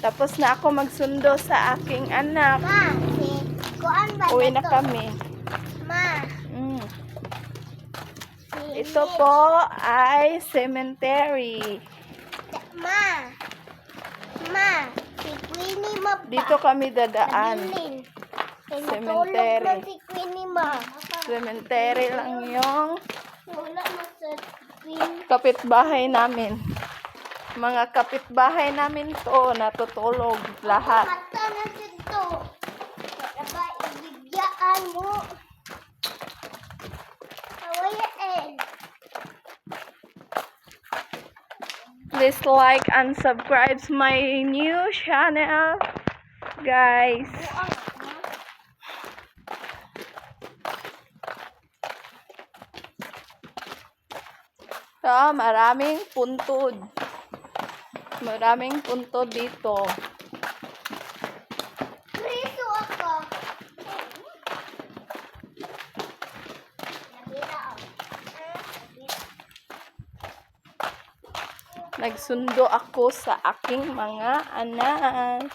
Tapos na ako magsundo sa aking anak. Ma, kuan ba Uwi na to? kami. Ma, Ito po ay cemetery. Ma, si Queenie mo pa. Dito kami dadaan. Cemetery. Cemetery. Si Queenie mo. Cemetery lang yung Wala mo sa Queenie. kapitbahay namin. Mga kapitbahay namin to, natutulog lahat. Mata na dito. Ba ibigyaan mo. Hawayan. Please like and subscribe to my new channel, guys. Maraming puntod. Maraming puntod dito. Prito ako. Nagsundo ako sa aking mga anak.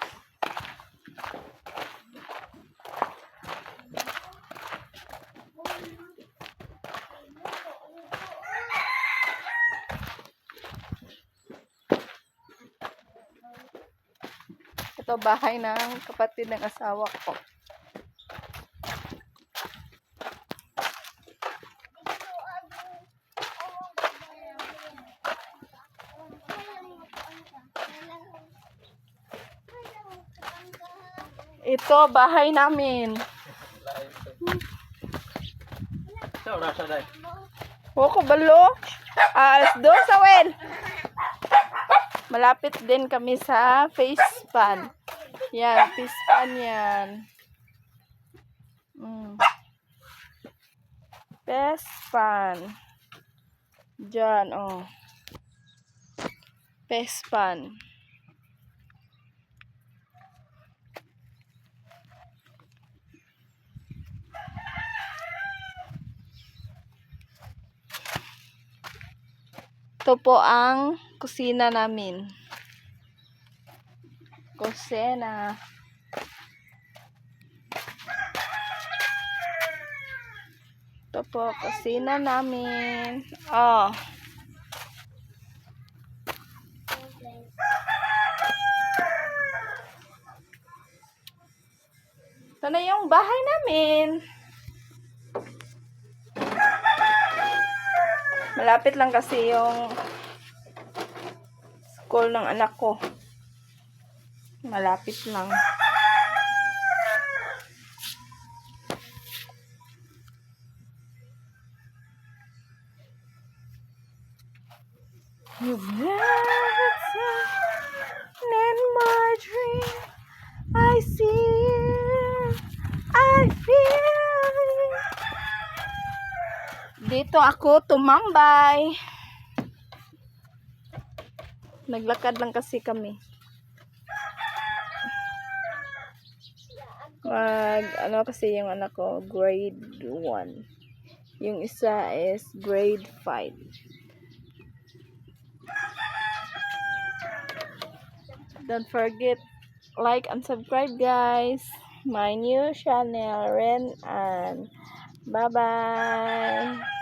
Ito bahay ng kapatid ng asawa ko. Ito bahay namin. Woko balo. Alas 2 Wen. Malapit din kami sa face pan. Yan, face pan yan. Face pan. Diyan, oh. Face pan. Ito po ang kusina namin. Kusina. Ito po, kusina namin. Oh. Ito na yung bahay namin. Malapit lang kasi yung school ng anak ko. Malapit lang. You've never seen in my dream. I see it. I feel it. Dito ako tumambay. Naglakad lang kasi kami. Ano kasi yung anak ko, grade 1. Yung isa is grade 5. Don't forget, like and subscribe, guys. My new channel, Ren, and bye-bye.